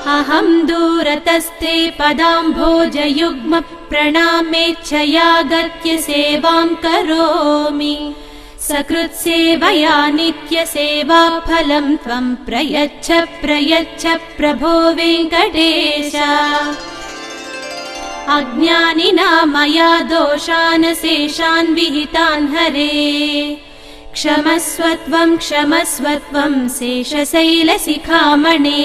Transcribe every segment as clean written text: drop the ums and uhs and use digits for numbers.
अहं दूरतस्ते पदाम्भोजयुग्म प्रणामेच्छयागत्य सेवां करोमि। सकृत्सेवया नित्यसेवाफलं त्वं प्रयच्छ प्रयच्छ प्रभो वेङ्कटेश। अज्ञानिना मया दोषान् शेषान् विहितान् हरे। क्षमस्वत्वं क्षमस्वत्वं शेषशैलशिखामणे।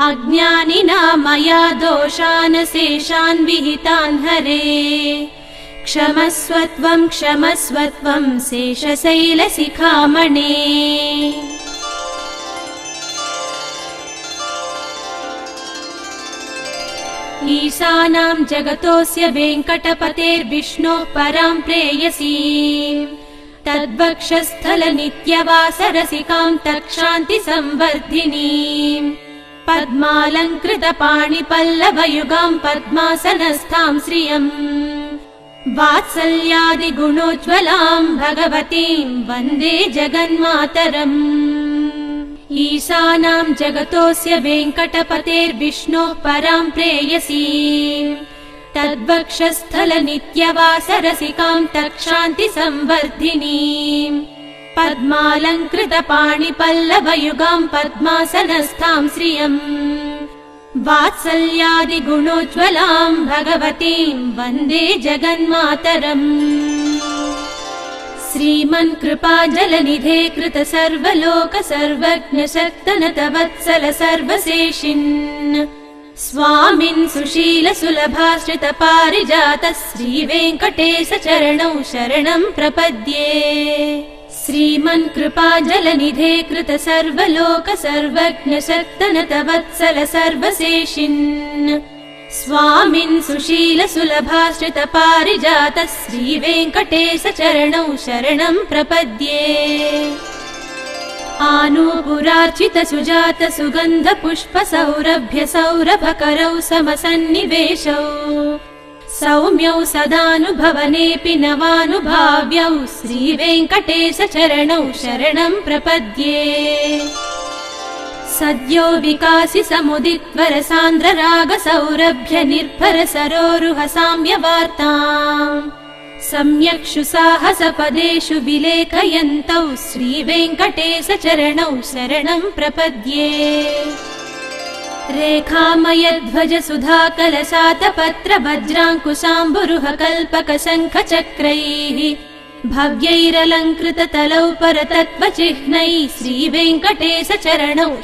अज्ञानिना मया दोषान् शेषान् विहितान् हरे। क्षमस्वत्वं क्षमस्वत्वं शेषशैलशिखामणे। ईशानां जगतोऽस्य वेङ्कटपतेर्विष्णोः परां प्रेयसीम्। तद्वक्षस्थलनित्यवासरसिकां तत्क्षान्तिसंवर्धिनीम्। पद्मालङ्कृतपाणिपल्लवयुगां पद्मासनस्थां श्रियम्। वात्सल्यादिगुणोज्ज्वलां भगवतीं वन्दे जगन्मातरम्। ईशानां जगतोऽस्य वेङ्कटपतेर्विष्णोः परां प्रेयसीम्। तद्वक्षस्थलनित्यवासरसिकां तत्क्षान्तिसंवर्धिनीम्। पद्मालङ्कृतपाणिपल्लवयुगां पद्मासनस्थां श्रियम्। वात्सल्यादिगुणोज्ज्वलां भगवतीं वन्दे जगन्मातरम्। श्रीमन्कृपाजलनिधे कृत सर्वलोक सर्वज्ञ शक्तनत वत्सल सर्वशेषिन्। स्वामिन् सुशील सुलभाश्रित पारिजात श्रीवेङ्कटेश चरणौ शरणं प्रपद्ये। श्रीमन्कृपाजलनिधे कृत सर्वलोक सर्वज्ञ शक्तनत वत्सल सर्वशेषिन्। स्वामिन् सुशील सुलभाश्रित पारिजात श्रीवेङ्कटेश चरणौ शरणं प्रपद्ये। आनूपुरार्चित सुजात सुगन्ध पुष्प सौरभ्य सौरभकरौ समसन्निवेशौ। सौम्यौ सदानुभवनेऽपि नवानुभाव्यौ श्रीवेङ्कटेश चरणौ शरणं प्रपद्ये। सद्यो विकासि समुदित्वर सान्द्र राग सौरभ्य निर्भर सरोरुह साम्यवार्ताम्। सम्यक्षु साहसपदेषु विलेखयन्तौ श्रीवेङ्कटेश चरणौ शरणं प्रपद्ये। रेखामयध्वज सुधाकलशातपत्र वज्राङ्कुशाम्बुरुह कल्पक शङ्ख चक्रैः। भव्यैरलङ्कृत तलौ परतत्त्वचिह्नैः श्रीवेङ्कटेश चरणौ